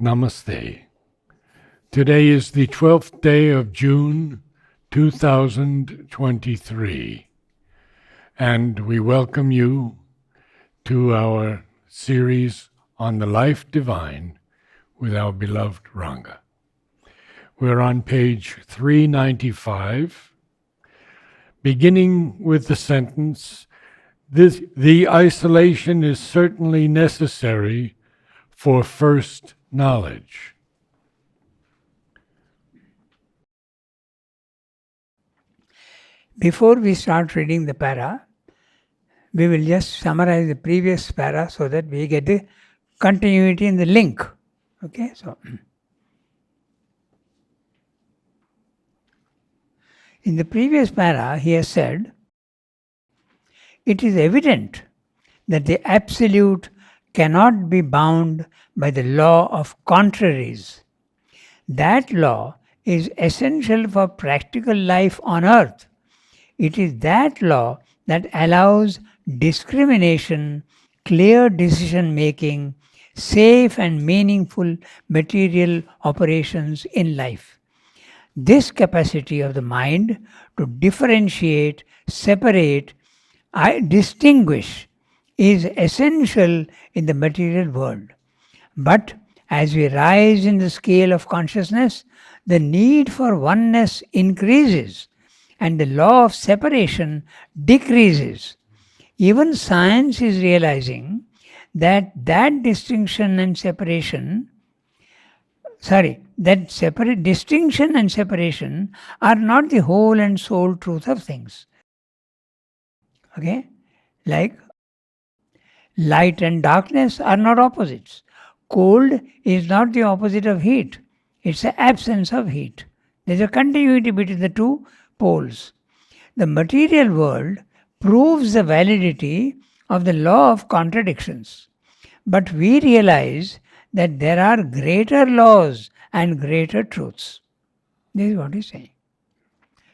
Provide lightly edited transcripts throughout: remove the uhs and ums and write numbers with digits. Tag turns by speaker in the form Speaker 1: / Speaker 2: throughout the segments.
Speaker 1: Namaste. Today is the 12th day of June, 2023, and we welcome you to our series on the life divine with our beloved Ranga. We're on page 395, beginning with the sentence, the isolation is certainly necessary for first knowledge.
Speaker 2: Before we start reading the para, we will just summarize the previous para so that we get the continuity in the link. Okay, so in the previous para, he has said, it is evident that the absolute cannot be bound by the law of contraries. That law is essential for practical life on earth. It is that law that allows discrimination, clear decision making, safe and meaningful material operations in life. This capacity of the mind to differentiate, separate, distinguish is essential in the material world. But as we rise in the scale of consciousness, the need for oneness increases and the law of separation decreases. Even science is realizing that distinction and separation are not the whole and sole truth of things. Okay? Like light and darkness are not opposites. Cold is not the opposite of heat. It's the absence of heat. There's a continuity between the two poles. The material world proves the validity of the law of contradictions. But we realize that there are greater laws and greater truths. This is what he's saying.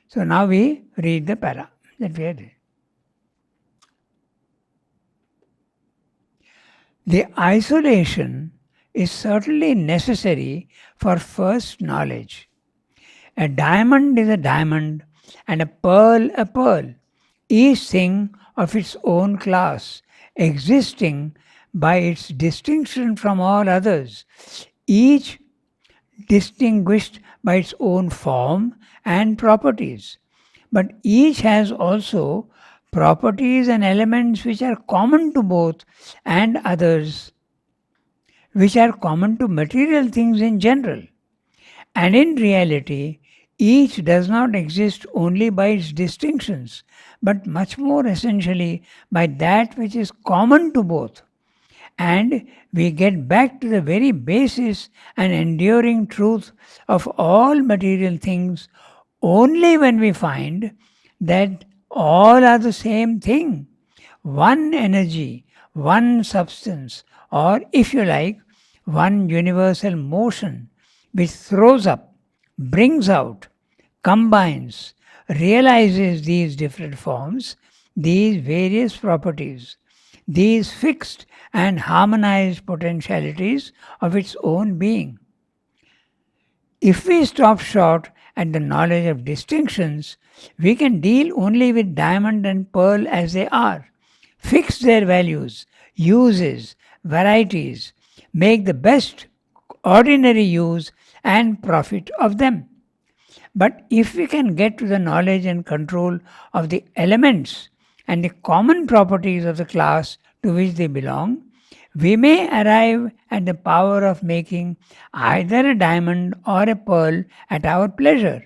Speaker 2: So now we read the para that we are reading. The isolation is certainly necessary for first knowledge. A diamond is a diamond and a pearl, each thing of its own class, existing by its distinction from all others, each distinguished by its own form and properties. But each has also properties and elements which are common to both and others, which are common to material things in general. And in reality, each does not exist only by its distinctions, but much more essentially by that which is common to both. And we get back to the very basis and enduring truth of all material things only when we find that all are the same thing, one energy, one substance, or if you like, one universal motion which throws up, brings out, combines, realizes these different forms, these various properties, these fixed and harmonized potentialities of its own being. If we stop short at the knowledge of distinctions, we can deal only with diamond and pearl as they are, fix their values, uses, varieties, make the best ordinary use and profit of them. But if we can get to the knowledge and control of the elements and the common properties of the class to which they belong, we may arrive at the power of making either a diamond or a pearl at our pleasure.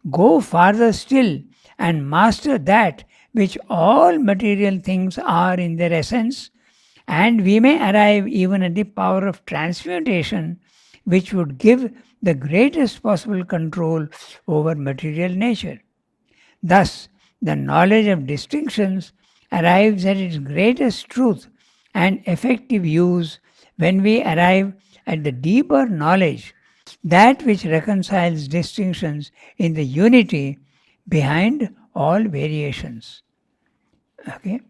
Speaker 2: Go farther still and master that which all material things are in their essence, and we may arrive even at the power of transmutation, which would give the greatest possible control over material nature. Thus, the knowledge of distinctions arrives at its greatest truth and effective use when we arrive at the deeper knowledge, that which reconciles distinctions in the unity behind all variations. Okay?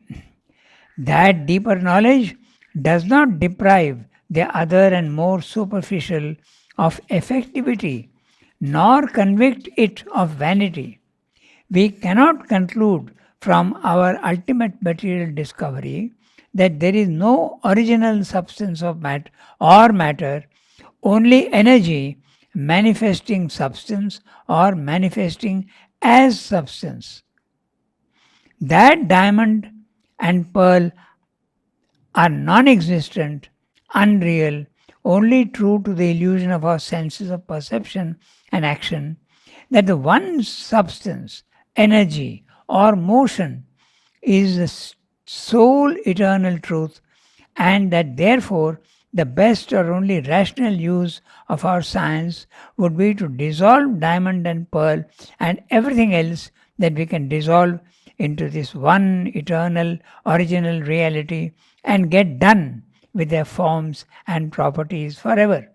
Speaker 2: That deeper knowledge does not deprive the other and more superficial of effectivity, nor convict it of vanity. We cannot conclude from our ultimate material discovery that there is no original substance of matter, only energy manifesting substance or manifesting as substance. That diamond and pearl are non existent, unreal, only true to the illusion of our senses of perception and action, that the one substance, energy, or motion is the sole eternal truth, and that therefore the best or only rational use of our science would be to dissolve diamond and pearl and everything else that we can dissolve into this one eternal original reality and get done with their forms and properties forever.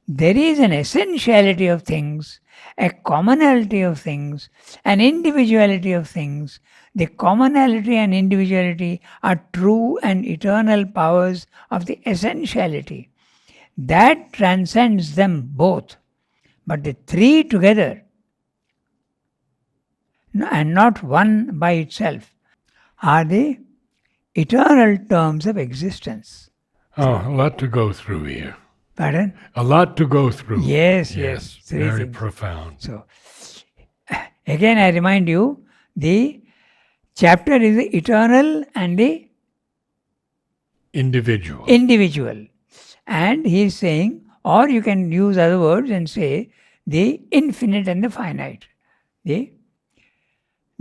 Speaker 2: There is an essentiality of things, a commonality of things, an individuality of things. The commonality and individuality are true and eternal powers of the essentiality. That transcends them both. But the three together, and not one by itself, are the eternal terms of existence.
Speaker 1: Oh, a lot to go through here.
Speaker 2: Pardon?
Speaker 1: A lot to go through.
Speaker 2: Yes. Three
Speaker 1: Very
Speaker 2: things.
Speaker 1: profound.
Speaker 2: So, again, I remind you, the chapter is the eternal and the
Speaker 1: individual.
Speaker 2: And he is saying, or you can use other words and say, the infinite and the finite. They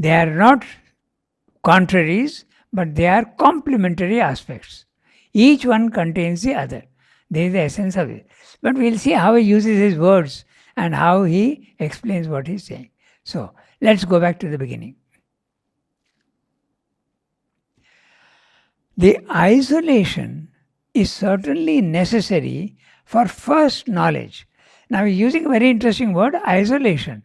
Speaker 2: are not contraries, but they are complementary aspects. Each one contains the other. There is the essence of it. But we'll see how he uses his words and how he explains what he's saying. So, let's go back to the beginning. The isolation is certainly necessary for first knowledge. Now, we're using a very interesting word, isolation.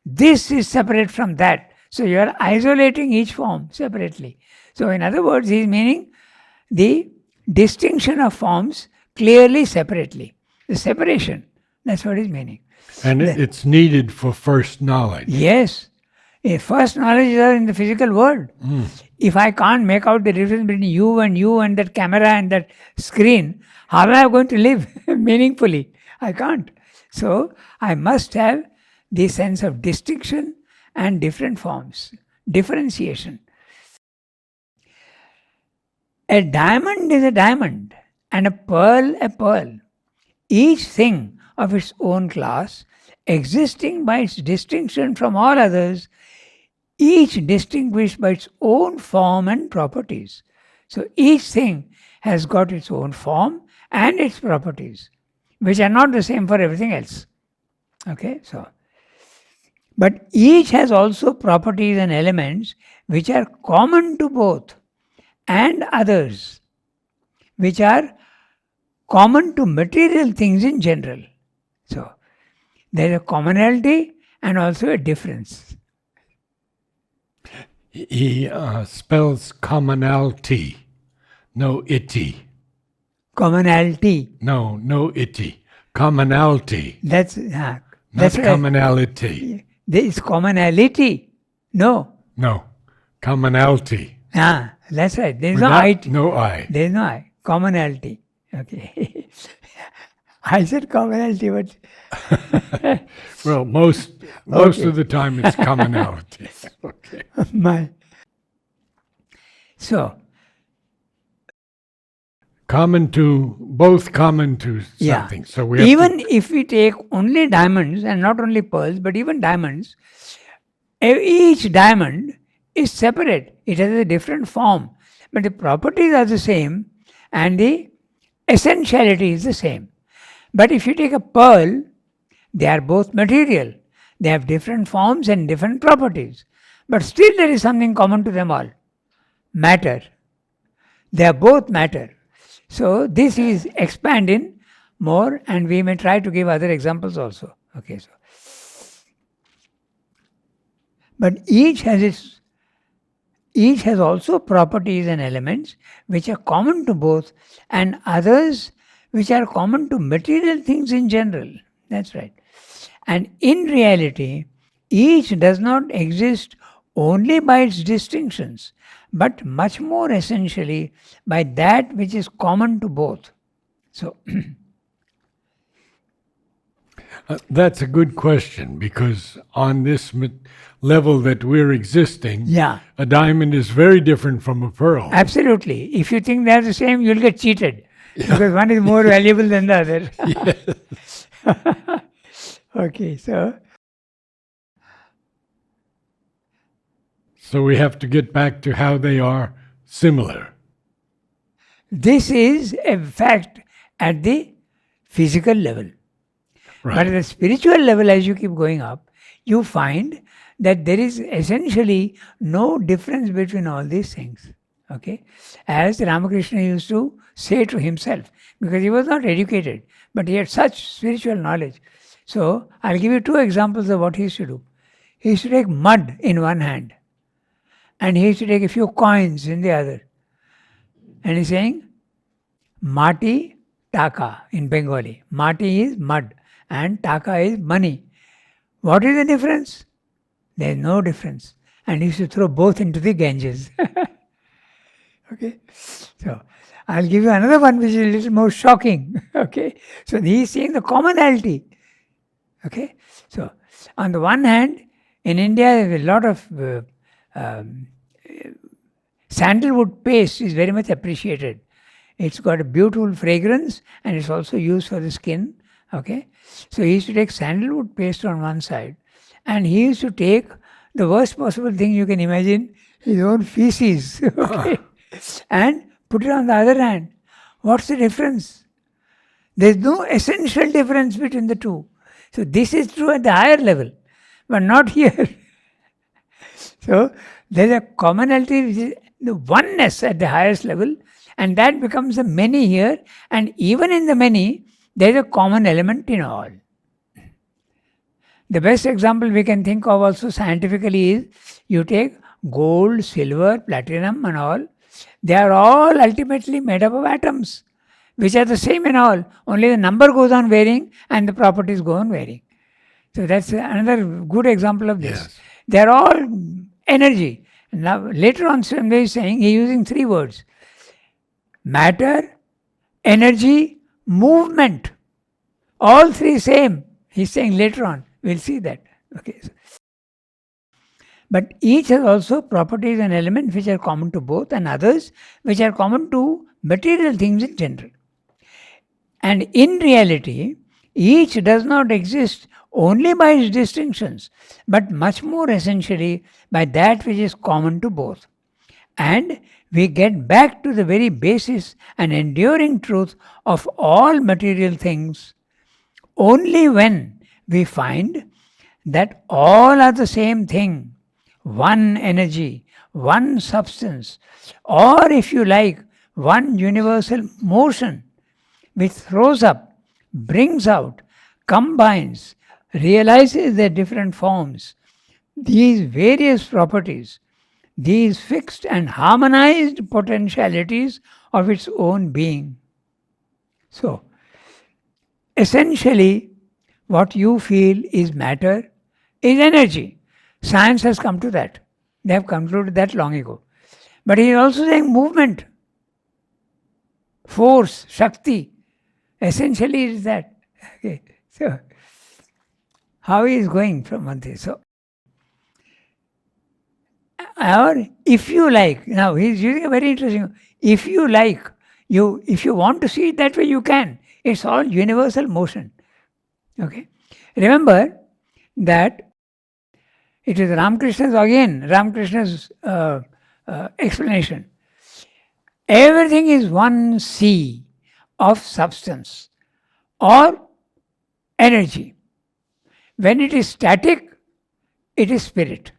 Speaker 2: This is separate from that. So, you are isolating each form separately. So, in other words, he's meaning the distinction of forms clearly separately. The separation. That's what he's meaning.
Speaker 1: And it's needed for first knowledge.
Speaker 2: Yes. First knowledge is in the physical world. If I can't make out the difference between you and that camera and that screen, how am I going to live meaningfully? I can't. So I must have the sense of distinction and different forms, differentiation. A diamond is a diamond and a pearl, each thing of its own class, existing by its distinction from all others, each distinguished by its own form and properties. So each thing has got its own form and its properties, which are not the same for everything else. Okay, so. But each has also properties and elements which are common to both and others, which are common to material things in general. So, there is a commonality and also a difference.
Speaker 1: He spells commonality, no itty.
Speaker 2: Commonality.
Speaker 1: No itty. Commonality.
Speaker 2: That's
Speaker 1: Not
Speaker 2: right.
Speaker 1: commonality.
Speaker 2: There is commonality. No.
Speaker 1: Commonality.
Speaker 2: That's right. There is no
Speaker 1: Without-
Speaker 2: I.
Speaker 1: No I.
Speaker 2: There is no I. Commonality. Okay. I said commonality, but
Speaker 1: Well, most of the time it's commonality. Okay.
Speaker 2: So,
Speaker 1: Common to
Speaker 2: yeah.
Speaker 1: something. So we have
Speaker 2: Even if we take only diamonds and not only pearls, but even diamonds, each diamond is separate. It has a different form, but the properties are the same and the essentiality is the same. But if you take a pearl, they are both material. They have different forms and different properties. But still there is something common to them all. Matter. They are both matter. So this is expanding more, and we may try to give other examples also. Okay, so. But each has also properties and elements which are common to both and others which are common to material things in general. That's right. And in reality, each does not exist only by its distinctions, but much more essentially by that which is common to both. So,
Speaker 1: That's a good question, because on this level that we're existing,
Speaker 2: yeah,
Speaker 1: a diamond is very different from a pearl.
Speaker 2: absolutely. If you think they're the same, you'll get cheated because one is more valuable than the other. Okay, so
Speaker 1: So we have to get back to how they are similar.
Speaker 2: this is a fact at the physical level. But at
Speaker 1: Right.
Speaker 2: the spiritual level, as you keep going up, you find that there is essentially no difference between all these things. Okay? As Ramakrishna used to say to himself, because he was not educated, but he had such spiritual knowledge. So I'll give you two examples of what he used to do. He used to take mud in one hand, and he used to take a few coins in the other. And he's saying, Mati Taka in Bengali. Mati is mud and Taka is money. What is the difference? There is no difference. And he used to throw both into the Ganges. Okay. So I'll give you another one which is a little more shocking. Okay. So he is seeing the commonality. Okay. So on the one hand, in India, there is a lot of sandalwood paste is very much appreciated. It's got a beautiful fragrance and it's also used for the skin. Okay. So he used to take sandalwood paste on one side and he used to take the worst possible thing you can imagine, his own feces. Okay. And put it on the other hand. What's the difference? There's no essential difference between the two. So this is true at the higher level, but not here. So there's a commonality, which is the oneness at the highest level, and that becomes the many here. And even in the many, there's a common element in all. The best example we can think of also scientifically is you take gold, silver, platinum, and all. They are all ultimately made up of atoms, which are the same in all. Only the number goes on varying and the properties go on varying. So that's another good example of this.
Speaker 1: Yes.
Speaker 2: They are all energy. Now later on, Swami is saying he's using three words: matter, energy, movement. All three same. He's saying later on. We'll see that. Okay. But each has also properties and elements which are common to both, and others which are common to material things in general. And in reality, each does not exist only by its distinctions, but much more essentially by that which is common to both. And we get back to the very basis and enduring truth of all material things only when we find that all are the same thing, one energy, one substance, or if you like, one universal motion which throws up, brings out, combines, realizes their different forms, these various properties, these fixed and harmonized potentialities of its own being. So, essentially, what you feel is matter is energy. Science has come to that. They have concluded that long ago. But he is also saying movement, force, Shakti. Essentially, it is that. Okay. So, how he is going from one thing. So, or if you like, now he is using a very interesting, if you like, if you want to see it that way, you can. It's all universal motion. Okay. Remember that it is Ramakrishna's explanation. Everything is one sea of substance or energy. When it is static, it is spirit.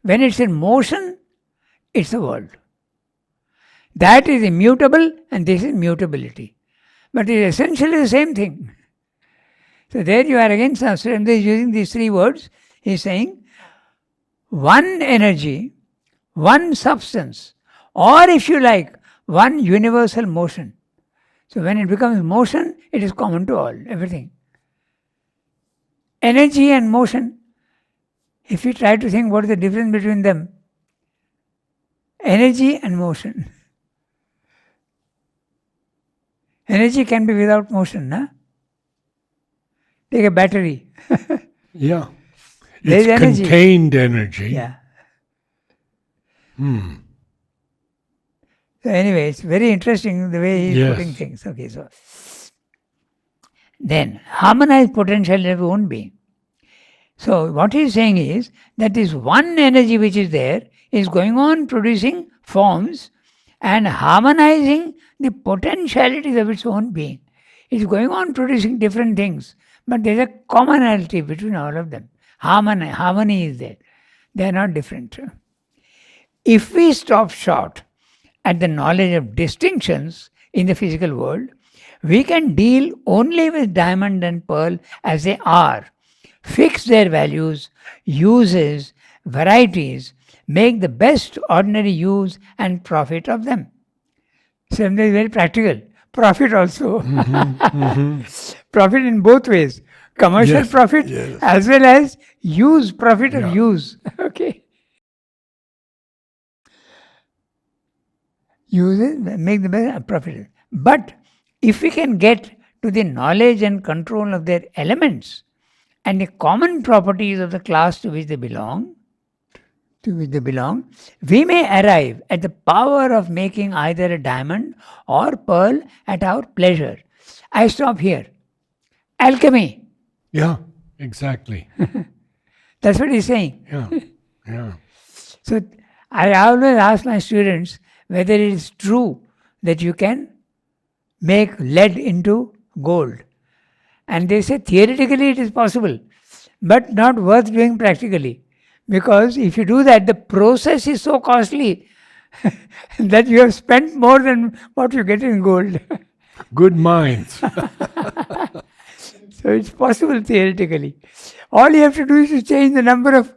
Speaker 2: When it's in motion, it's the world. That is immutable and this is mutability. But it is essentially the same thing. So there you are again, Sastra is using these three words. He is saying one energy, one substance, or if you like, one universal motion. So when it becomes motion, it is common to all, everything. Energy and motion, if you try to think what is the difference between them, energy and motion. Energy can be without motion, huh? Take a battery.
Speaker 1: Yeah.
Speaker 2: There
Speaker 1: It's
Speaker 2: is energy.
Speaker 1: contained energy.
Speaker 2: Yeah. So anyway, it's very interesting the way he's
Speaker 1: Yes.
Speaker 2: putting things. Okay, so then harmonize potential of own being. So what he's saying is that this one energy which is there is going on producing forms and harmonizing the potentialities of its own being. It's going on producing different things, but there's a commonality between all of them. Harmony is there. They are not different. If we stop short at the knowledge of distinctions in the physical world, we can deal only with diamond and pearl as they are, fix their values, uses, varieties, make the best ordinary use and profit of them. So it's very practical. Profit also. Profit in both ways. Commercial
Speaker 1: Yes,
Speaker 2: profit
Speaker 1: yes.
Speaker 2: as well as profit of
Speaker 1: Yeah.
Speaker 2: use. Okay. Use it, make the best profit. But if we can get to the knowledge and control of their elements and the common properties of the class to which they belong, we may arrive at the power of making either a diamond or pearl at our pleasure. I stop here. Alchemy.
Speaker 1: Yeah, exactly.
Speaker 2: That's what he's saying.
Speaker 1: Yeah, yeah.
Speaker 2: So I always ask my students whether it is true that you can make lead into gold. And they say theoretically it is possible, but not worth doing practically. Because if you do that, the process is so costly that you have spent more than what you get in gold.
Speaker 1: Good minds.
Speaker 2: So it's possible theoretically. All you have to do is to change the number of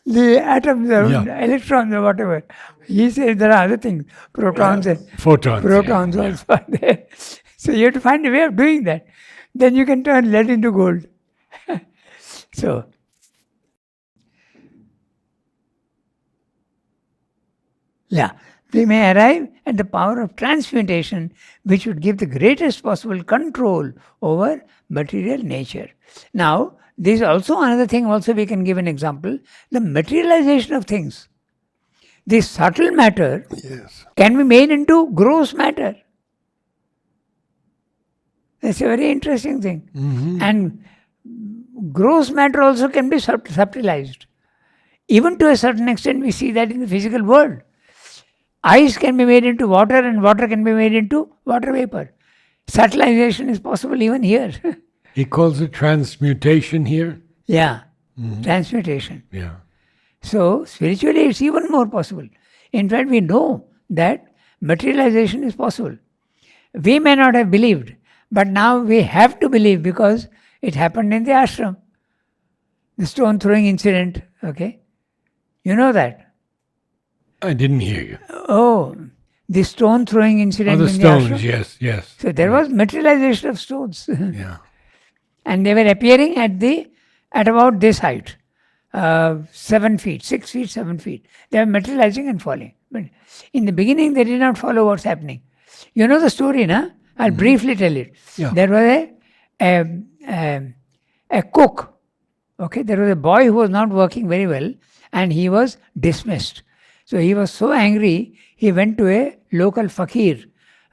Speaker 2: the atoms or
Speaker 1: Yeah.
Speaker 2: electrons or whatever. He says there are other things, protons and
Speaker 1: Photons.
Speaker 2: protons
Speaker 1: yeah.
Speaker 2: also are there. So you have to find a way of doing that. Then you can turn lead into gold. So, yeah, we may arrive at the power of transmutation, which would give the greatest possible control over material nature. Now, this is also another thing, also we can give an example, the materialization of things. This subtle matter
Speaker 1: Yes.
Speaker 2: can be made into gross matter. That's a very interesting thing. And gross matter also can be subtilized. Even to a certain extent, we see that in the physical world. Ice can be made into water and water can be made into water vapor. Subtilization is possible even here.
Speaker 1: He calls it transmutation here.
Speaker 2: Yeah, transmutation.
Speaker 1: Yeah.
Speaker 2: So, spiritually, it's even more possible. In fact, we know that materialization is possible. We may not have believed, but now we have to believe because it happened in the ashram. The stone throwing incident, okay? You know that.
Speaker 1: I didn't hear you.
Speaker 2: Oh, the stone throwing incident
Speaker 1: Oh, the
Speaker 2: in
Speaker 1: stones.
Speaker 2: the ashram.
Speaker 1: Yes, yes.
Speaker 2: So there was materialization of stones.
Speaker 1: Yeah.
Speaker 2: And they were appearing at about this height. 7 feet, 6 feet, 7 feet. They were materializing and falling. But in the beginning, they did not follow what's happening. You know the story, na? I'll briefly tell it.
Speaker 1: Yeah.
Speaker 2: There was a cook. Okay, there was a boy who was not working very well, and he was dismissed. So he was so angry, he went to a local fakir.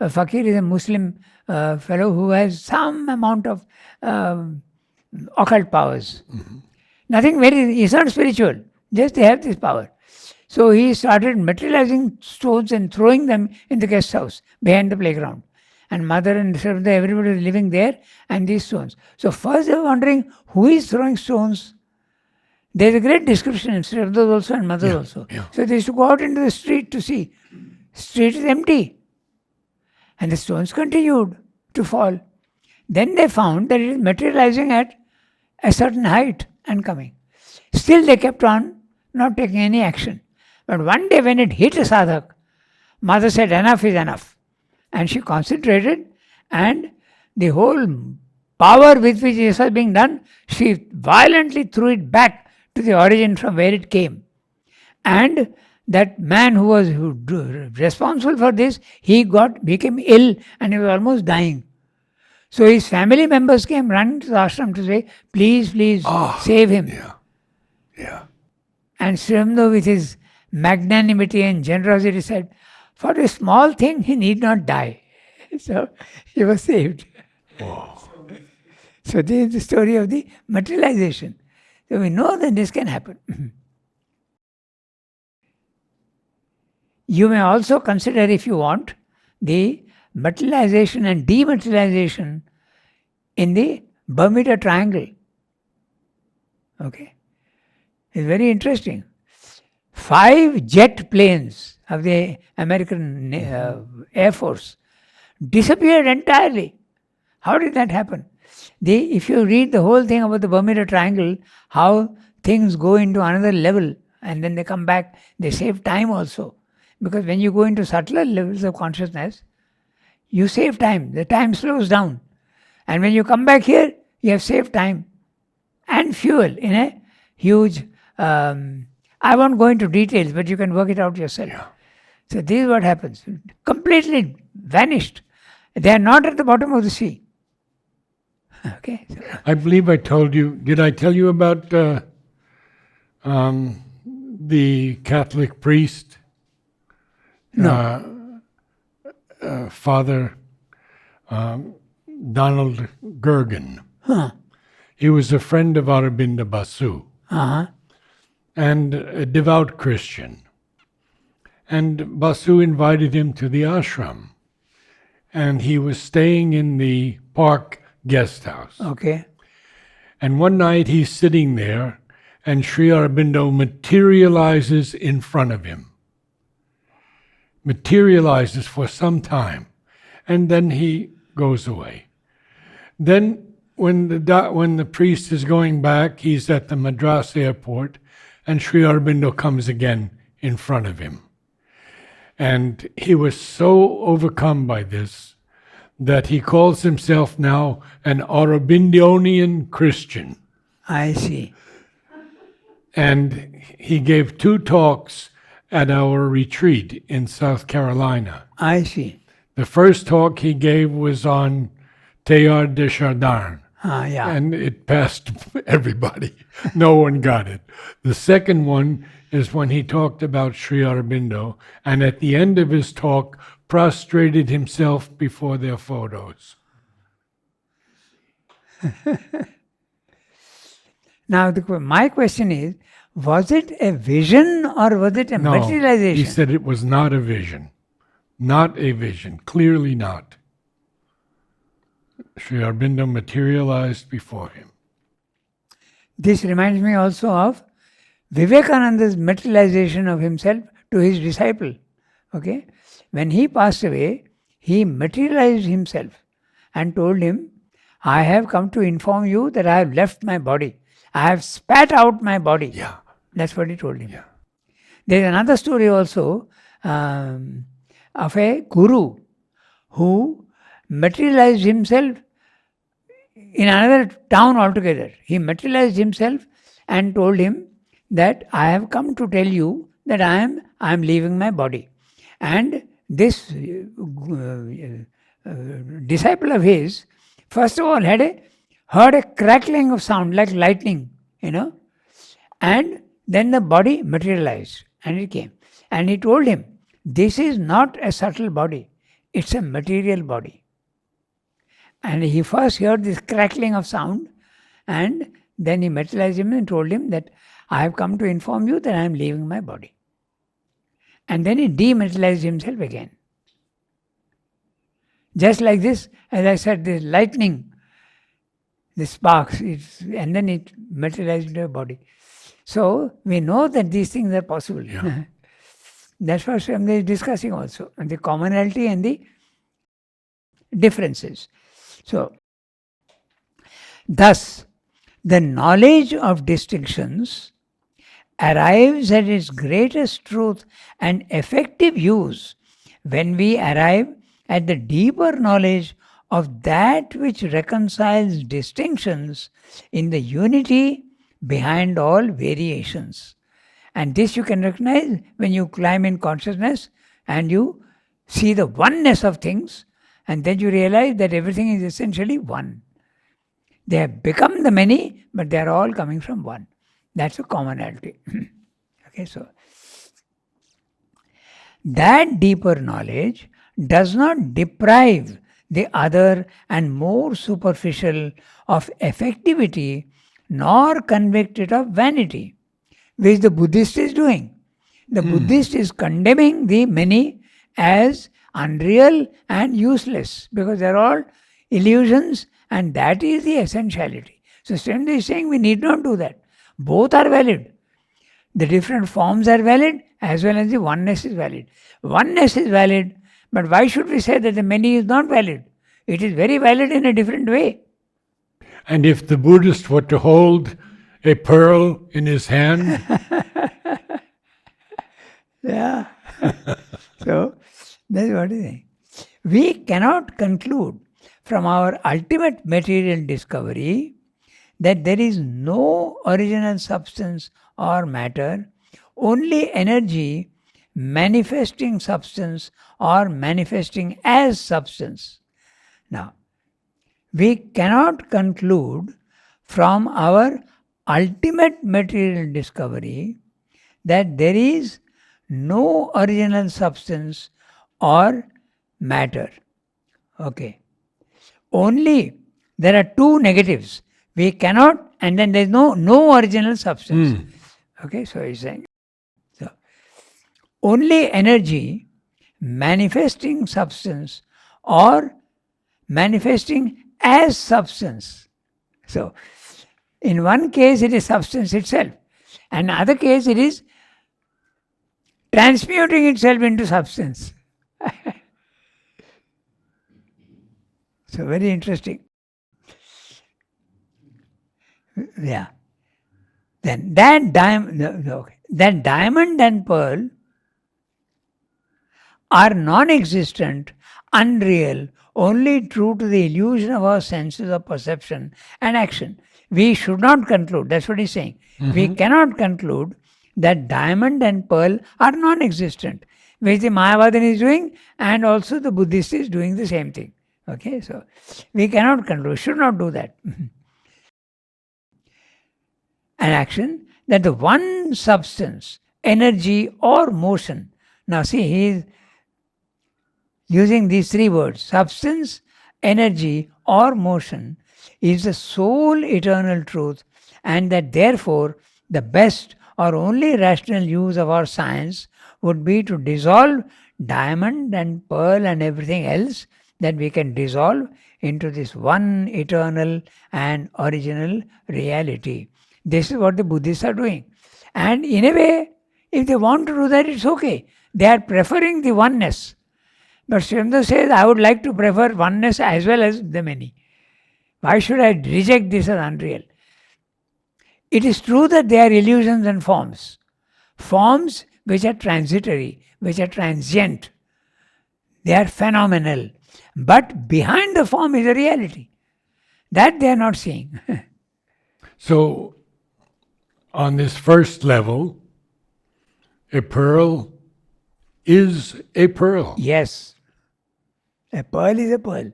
Speaker 2: A fakir is a Muslim fellow who has some amount of occult powers. Nothing very, he's not spiritual, just they have this power. So he started materializing stones and throwing them in the guest house behind the playground. And mother and Shraddha, everybody was living there, and these stones. So first they were wondering, who is throwing stones? There's a great description in Shraddha also and mother also.
Speaker 1: yeah.
Speaker 2: So they used to go out into the street to see. Street is empty. And the stones continued to fall. Then they found that it is materializing at a certain height and coming. Still they kept on not taking any action. But one day when it hit a sadhak, mother said, enough is enough. And she concentrated and the whole power with which this was being done, she violently threw it back to the origin from where it came. And that man who was responsible for this, he became ill and he was almost dying. So his family members came running to the ashram to say, please, save him.
Speaker 1: Yeah.
Speaker 2: And Sri Aurobindo, with his magnanimity and generosity, said, for a small thing, he need not die. So he was saved.
Speaker 1: Whoa.
Speaker 2: So this is the story of the materialization. So we know that this can happen. You may also consider, if you want, the materialization and dematerialization in the Bermuda Triangle. Okay. It's very interesting. 5 jet planes of the American Air Force disappeared entirely. How did that happen? If you read the whole thing about the Bermuda Triangle, how things go into another level and then they come back, they save time also. Because when you go into subtler levels of consciousness, you save time. The time slows down. And when you come back here, you have saved time and fuel in a huge... I won't go into details, but you can work it out yourself.
Speaker 1: Yeah.
Speaker 2: So this is what happens. Completely vanished. They are not at the bottom of the sea. Okay. So,
Speaker 1: I believe I told you, did I tell you about the Catholic priest?
Speaker 2: no.
Speaker 1: Father Donald Gergen. He was a friend of Aurobindo Basu and a devout Christian. And Basu invited him to the ashram. And he was staying in the park guest house.
Speaker 2: Okay.
Speaker 1: And one night he's sitting there and Sri Aurobindo materializes in front of him. Materializes for some time. And then he goes away. Then when the priest is going back, he's at the Madras airport and Sri Aurobindo comes again in front of him. And he was so overcome by this that he calls himself now an Aurobindonian Christian.
Speaker 2: I see.
Speaker 1: And he gave 2 talks at our retreat in South Carolina.
Speaker 2: I see.
Speaker 1: The first talk he gave was on Teilhard de Chardin.
Speaker 2: Yeah.
Speaker 1: And it passed everybody. No one got it. The second one is when he talked about Sri Aurobindo, and at the end of his talk, prostrated himself before their photos.
Speaker 2: Now, my question is, was it a vision or was it a
Speaker 1: No,
Speaker 2: materialization?
Speaker 1: he said it was not a vision. Not a vision. Clearly not. Sri Aurobindo materialized before him.
Speaker 2: This reminds me also of Vivekananda's materialization of himself to his disciple. Okay? When he passed away, he materialized himself and told him, I have come to inform you that I have left my body. I have spat out my body.
Speaker 1: Yeah.
Speaker 2: That's what he told him.
Speaker 1: Yeah.
Speaker 2: There is another story also of a guru who materialized himself in another town altogether. He materialized himself and told him that I have come to tell you that I am leaving my body. And this disciple of his, first of all, heard a crackling of sound like lightning, and then the body materialized and it came. And he told him, this is not a subtle body, it's a material body. And he first heard this crackling of sound, and then he materialized him and told him that I have come to inform you that I am leaving my body. And then he dematerialized himself again. Just like this, as I said, this lightning, the sparks, and then it materialized into a body. So we know that these things are possible.
Speaker 1: Yeah.
Speaker 2: That's what Swami is discussing also, and the commonality and the differences. So, thus, the knowledge of distinctions arrives at its greatest truth and effective use when we arrive at the deeper knowledge of that which reconciles distinctions in the unity behind all variations. And this you can recognize when you climb in consciousness and you see the oneness of things, and then you realize that everything is essentially one. They have become the many, but they are all coming from one. That's a commonality. Okay, so that deeper knowledge does not deprive the other and more superficial of effectivity, nor convict it of vanity, which the Buddhist is doing. The Buddhist is condemning the many as unreal and useless because they're all illusions, and that is the essentiality. So Srinath is saying we need not do that. Both are valid. The different forms are valid as well as the oneness is valid. Oneness is valid, but why should we say that the many is not valid? It is very valid in a different way.
Speaker 1: And if the Buddhist were to hold a pearl in his hand,
Speaker 2: Yeah. So that's what it is. We cannot conclude from our ultimate material discovery that there is no original substance or matter, only energy manifesting substance or manifesting as substance. Now, we cannot conclude from our ultimate material discovery that there is no original substance or matter. Okay. Only there are two negatives. We cannot, and then there is no original substance. Okay, so he's saying. So, only energy manifesting substance or manifesting as substance. So, in one case it is substance itself, and in other case it is transmuting itself into substance. So very interesting. Yeah. Then that diamond and pearl are non-existent, unreal, only true to the illusion of our senses of perception and action. We should not conclude, that's what he's saying. We cannot conclude that diamond and pearl are non-existent, which the Mayavadan is doing, and also the Buddhist is doing the same thing. Okay, so we cannot conclude, should not do that. An action that the one substance, energy or motion. Now see, he is using these three words, substance, energy or motion, is the sole eternal truth, and that therefore the best or only rational use of our science would be to dissolve diamond and pearl and everything else that we can dissolve into this one eternal and original reality. This is what the Buddhists are doing. And in a way, if they want to do that, it's okay. They are preferring the oneness. But Srinath says, I would like to prefer oneness as well as the many. Why should I reject this as unreal? It is true that they are illusions and forms. Forms which are transitory, which are transient. They are phenomenal. But behind the form is a reality. That they are not seeing.
Speaker 1: so on this first level, a pearl is a pearl.
Speaker 2: Yes. A pearl is a pearl.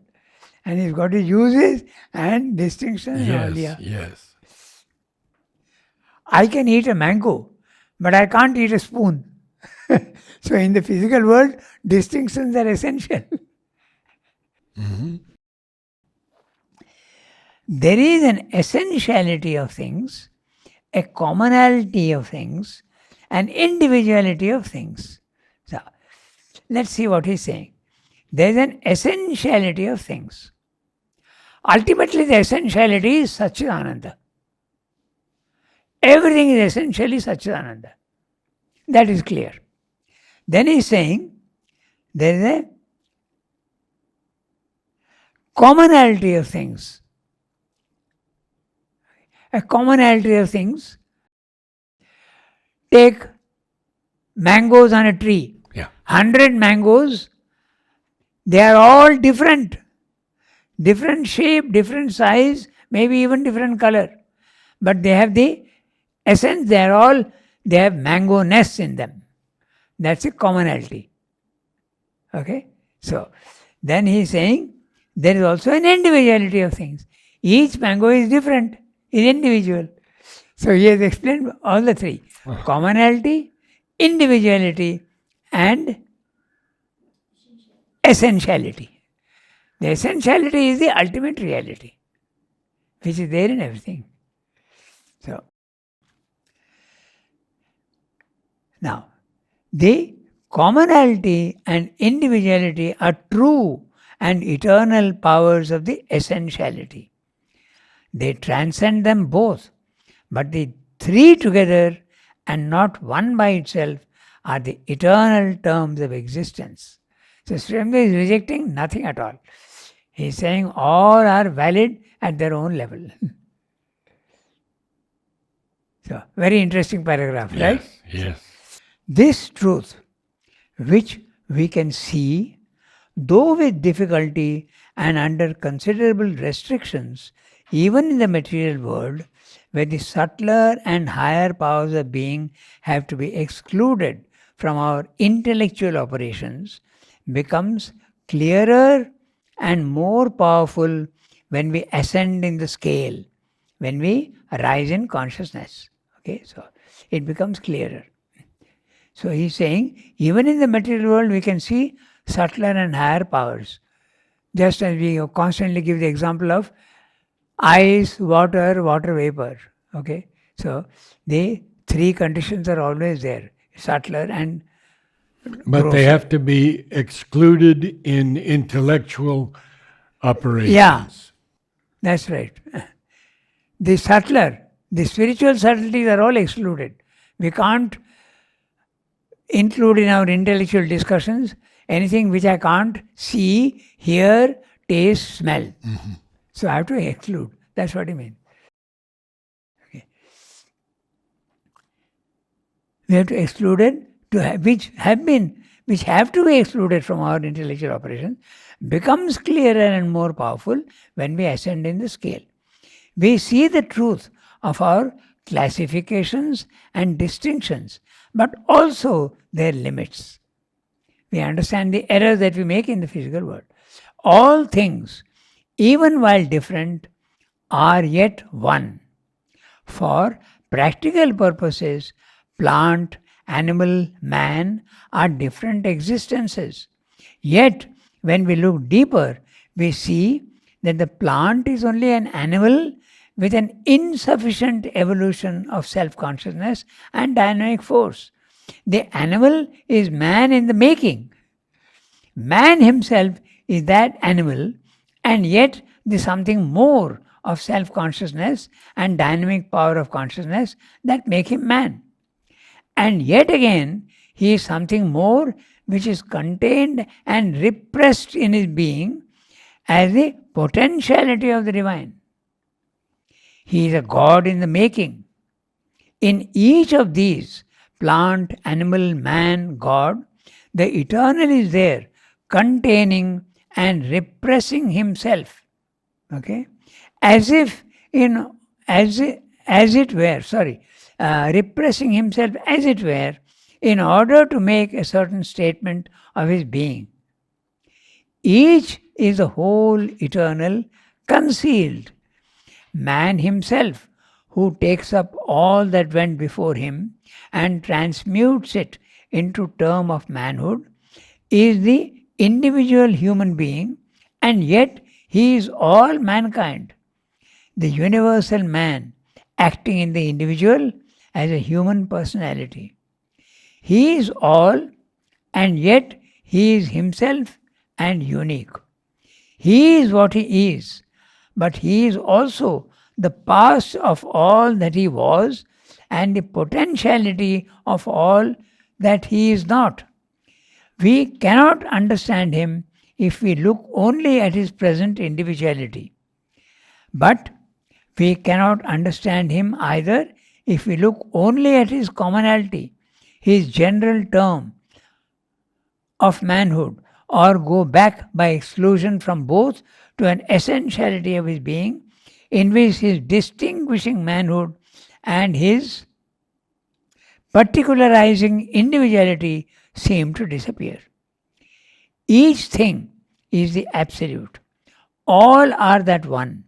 Speaker 2: And it's got its uses and distinctions and all. Yeah.
Speaker 1: Yes.
Speaker 2: I can eat a mango, but I can't eat a spoon. So in the physical world, distinctions are essential. There is an essentiality of things, a commonality of things, an individuality of things. So let's see what he's saying. There is an essentiality of things. Ultimately, the essentiality is Satchidananda. Everything is essentially Satchidananda. That is clear. Then he's saying there is a commonality of things. A commonality of things. Take mangoes on a tree. 100 mangoes, they are all different. different shape, different size, maybe even different color. But they have the essence, they have mango-ness in them. That's a commonality. Okay? So, then he is saying there is also an individuality of things. Each mango is different, is individual. So, he has explained all the three: commonality, individuality, and essentiality. The essentiality is the ultimate reality, which is there in everything. So, now, the commonality and individuality are true and eternal powers of the essentiality. They transcend them both, but the three together and not one by itself are the eternal terms of existence. So Srimad is rejecting nothing at all. He is saying all are valid at their own level. So, very interesting paragraph, right?
Speaker 1: Yes.
Speaker 2: This truth, which we can see, though with difficulty and under considerable restrictions, even in the material world, where the subtler and higher powers of being have to be excluded from our intellectual operations, becomes clearer and more powerful when we ascend in the scale, when we rise in consciousness. Okay, so it becomes clearer. So he's saying, even in the material world, we can see subtler and higher powers. Just as we constantly give the example of ice, water, water vapor. Okay, so the three conditions are always there: subtler and
Speaker 1: But
Speaker 2: grosser.
Speaker 1: they have to be excluded in intellectual operations.
Speaker 2: Yeah. That's right. The subtler, the spiritual subtleties are all excluded. We can't include in our intellectual discussions anything which I can't see, hear, taste, smell. So I have to exclude. That's what he means. Okay. We have to exclude it, which have to be excluded from our intellectual operations, becomes clearer and more powerful when we ascend in the scale. We see the truth of our classifications and distinctions, but also their limits. We understand the errors that we make in the physical world. All things, even while different, are yet one. For practical purposes, plant, animal, man are different existences. Yet, when we look deeper, we see that the plant is only an animal with an insufficient evolution of self-consciousness and dynamic force. The animal is man in the making. Man himself is that animal, and yet there's something more of self-consciousness and dynamic power of consciousness that make him man. And yet again, he is something more which is contained and repressed in his being as the potentiality of the divine. He is a God in the making. In each of these, plant, animal, man, God, the eternal is there, containing and repressing himself. Okay? Repressing himself as it were, in order to make a certain statement of his being. Each is the whole eternal, concealed. Man himself, who takes up all that went before him and transmutes it into term of manhood, is the individual human being, and yet he is all mankind. The universal man acting in the individual as a human personality. He is all, and yet he is himself and unique. He is what he is, but he is also the past of all that he was and the potentiality of all that he is not. We cannot understand him if we look only at his present individuality. But we cannot understand him either if we look only at his commonality, his general term of manhood, or go back by exclusion from both to an essentiality of his being in which his distinguishing manhood and his particularizing individuality seem to disappear. Each thing is the absolute. All are that one.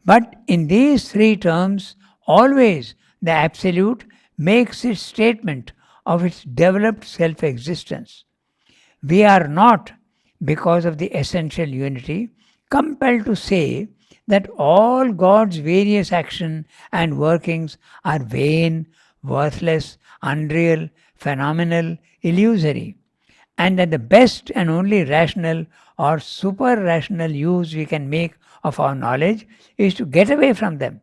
Speaker 2: But in these three terms, always the absolute makes its statement of its developed self existence. We are not, because of the essential unity, compelled to say that all God's various action and workings are vain, worthless, unreal, phenomenal, illusory, and that the best and only rational or super rational use we can make of our knowledge is to get away from them,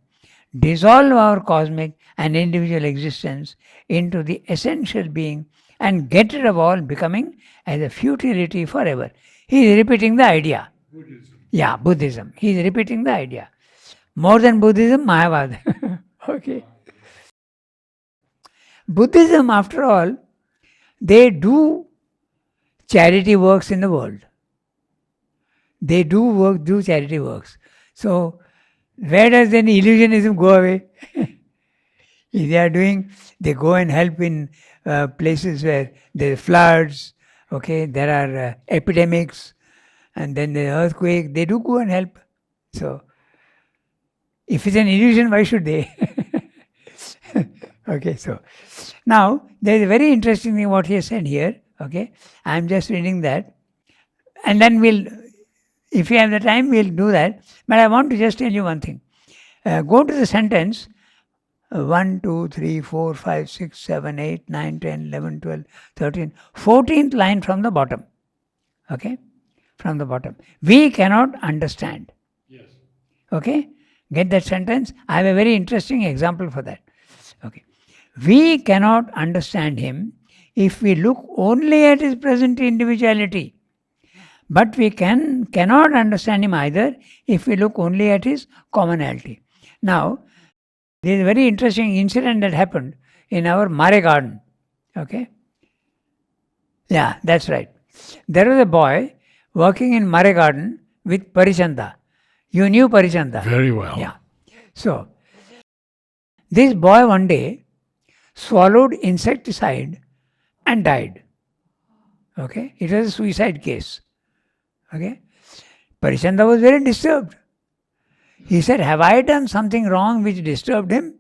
Speaker 2: dissolve our cosmic and individual existence into the essential being, and get rid of all becoming as a futility forever. He is repeating the idea. Yeah, Buddhism. He is repeating the idea. More than Buddhism, Mayavad. Okay. Buddhism, after all, they do charity works in the world. They do charity works. So, where does then illusionism go away? If they are doing, they go and help in places where there are floods, okay, there are epidemics, and then the earthquake, they do go and help. So, if it's an illusion, why should they? Okay, so now there is a very interesting thing what he has said here. Okay, I am just reading that, and then we'll, if we have the time, we'll do that. But I want to just tell you one thing. Go to the sentence 1, 2, 3, 4, 5, 6, 7, 8, 9, 10, 11, 12, 13, 14th line from the bottom. Okay, from the bottom. We cannot understand.
Speaker 1: Yes.
Speaker 2: Okay, get that sentence. I have a very interesting example for that. Okay, we cannot understand him if we look only at his present individuality. But we cannot understand him either if we look only at his commonality. Now, there is a very interesting incident that happened in our Mare garden. Okay? Yeah, that's right. There was a boy working in Mare garden with Parichanda. You knew Parichanda?
Speaker 1: Very well.
Speaker 2: Yeah. So, this boy one day swallowed insecticide and died. Okay? It was a suicide case. Okay? Parichanda was very disturbed. He said, have I done something wrong which disturbed him?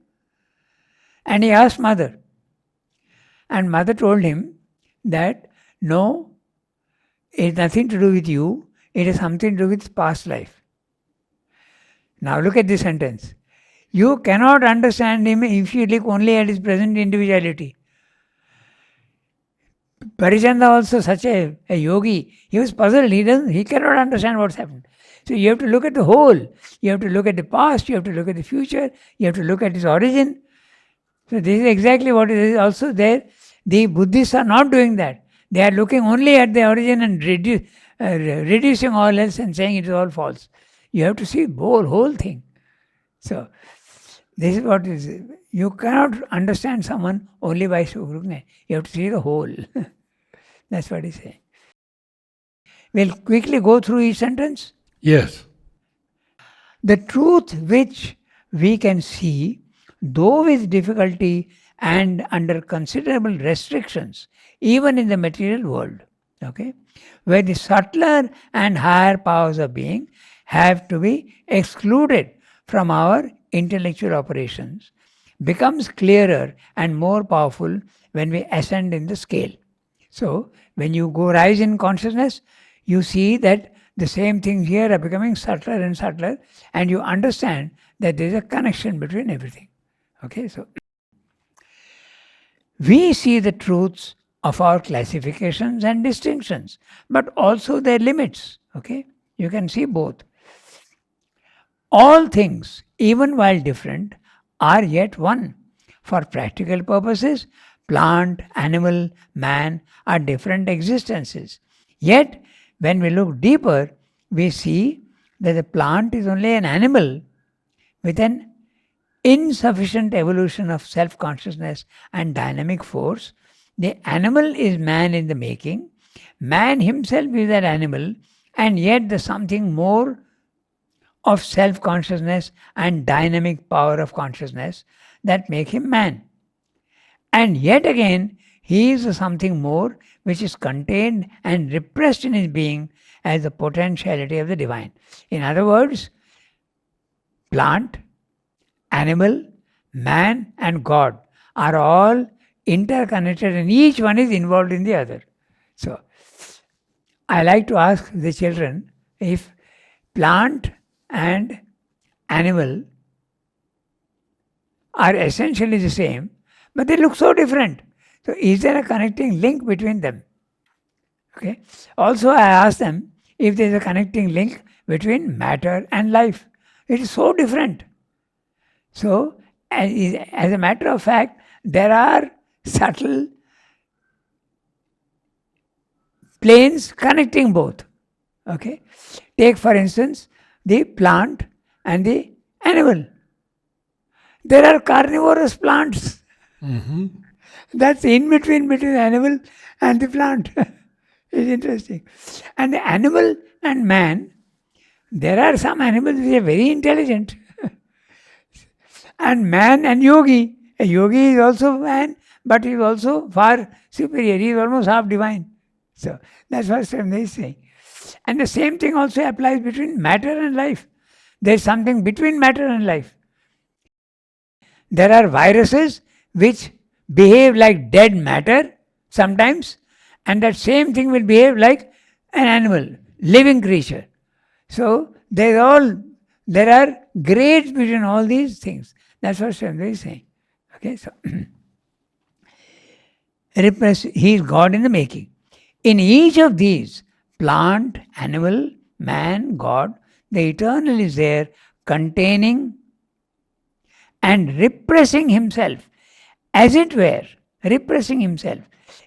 Speaker 2: And he asked mother. And mother told him that, no, it has nothing to do with you. It has something to do with past life. Now look at this sentence. You cannot understand him if you look only at his present individuality. Parichanda also such a yogi. He was puzzled. He cannot understand what's happened. So you have to look at the whole. You have to look at the past. You have to look at the future. You have to look at its origin. So this is exactly what it is also there. The Buddhists are not doing that. They are looking only at the origin and reducing all else and saying it is all false. You have to see the whole thing. So this is what is. You cannot understand someone only by looking at. You have to see the whole. That's what he's saying. We'll quickly go through each sentence.
Speaker 1: Yes.
Speaker 2: The truth which we can see, though with difficulty and under considerable restrictions, even in the material world, okay, where the subtler and higher powers of being have to be excluded from our intellectual operations, becomes clearer and more powerful when we ascend in the scale. So, when you go rise in consciousness, you see that the same things here are becoming subtler and subtler, and you understand that there is a connection between everything. Okay, so we see the truths of our classifications and distinctions, but also their limits. Okay, you can see both. All things, even while different, are yet one. For practical purposes, plant, animal, man are different existences. Yet, when we look deeper, we see that the plant is only an animal with an insufficient evolution of self-consciousness and dynamic force. The animal is man in the making. Man himself is that animal and yet the something more of self-consciousness and dynamic power of consciousness that make him man. And yet again, he is a something more which is contained and repressed in his being as the potentiality of the divine. In other words, plant, animal, man, and God are all interconnected and each one is involved in the other. So, I like to ask the children if plant and animal are essentially the same, but they look so different. So, is there a connecting link between them? Okay. Also, I ask them if there is a connecting link between matter and life. It is so different. So, as a matter of fact, there are subtle planes connecting both. Okay. Take, for instance, the plant and the animal. There are carnivorous plants. That's in between the animal and the plant. It's interesting. And the animal and man, there are some animals which are very intelligent. And man and yogi. A yogi is also man, but he is also far superior. He is almost half divine. So that's what Swami is saying. And the same thing also applies between matter and life. There is something between matter and life. There are viruses which behave like dead matter sometimes, and that same thing will behave like an animal, living creature. So there are grades between all these things. That's what Swami is saying. Okay, so he is God in the making. In each of these, plant, animal, man, God, the eternal is there, containing and repressing himself, as it were, repressing himself,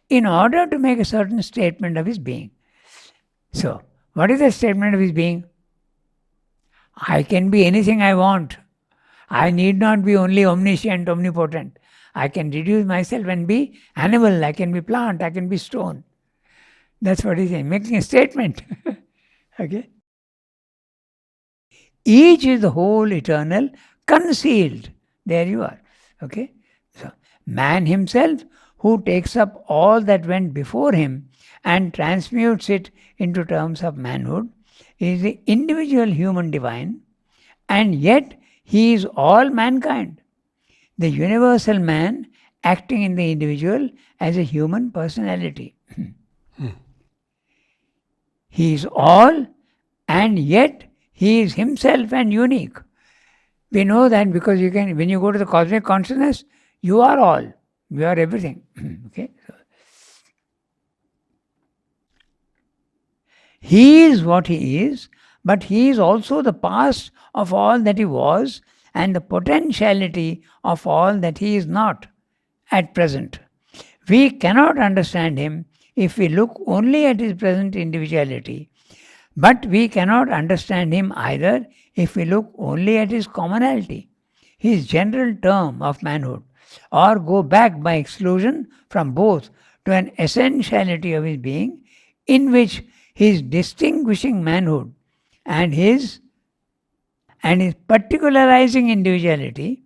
Speaker 2: in order to make a certain statement of his being. So, what is the statement of his being? I can be anything I want. I need not be only omniscient, omnipotent. I can reduce myself and be animal, I can be plant, I can be stone. That's what he's saying, making a statement. Okay? Each is the whole eternal, concealed. There you are. Okay? So, man himself, who takes up all that went before him and transmutes it into terms of manhood, is the individual human divine, and yet he is all mankind. The universal man acting in the individual as a human personality. He is all, and yet he is himself and unique. We know that because when you go to the cosmic consciousness, you are all. You are everything. Okay? He is what he is, but he is also the past of all that he was and the potentiality of all that he is not at present. We cannot understand him if we look only at his present individuality, but we cannot understand him either if we look only at his commonality, his general term of manhood, or go back by exclusion from both to an essentiality of his being in which his distinguishing manhood and his particularizing individuality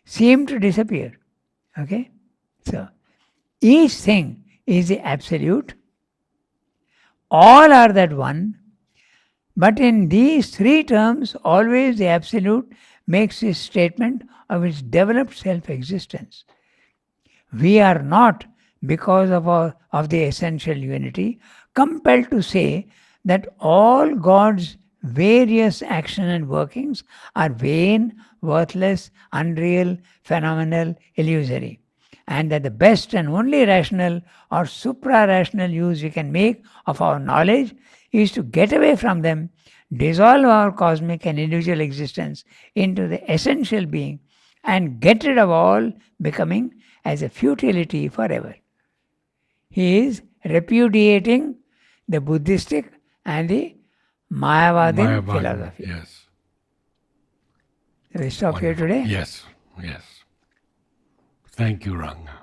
Speaker 2: seem to disappear. Okay? So, each thing is the absolute, all are that one, but in these three terms, always the absolute makes his statement of its developed self-existence. We are not, because of the essential unity, compelled to say that all God's various action and workings are vain, worthless, unreal, phenomenal, illusory, and that the best and only rational or supra-rational use we can make of our knowledge is to get away from them, dissolve our cosmic and individual existence into the essential being, and get rid of all becoming as a futility forever. He is repudiating the Buddhistic and the Mayavadin philosophy.
Speaker 1: Yes.
Speaker 2: We stop here today?
Speaker 1: Yes, yes. Thank you, Ranga.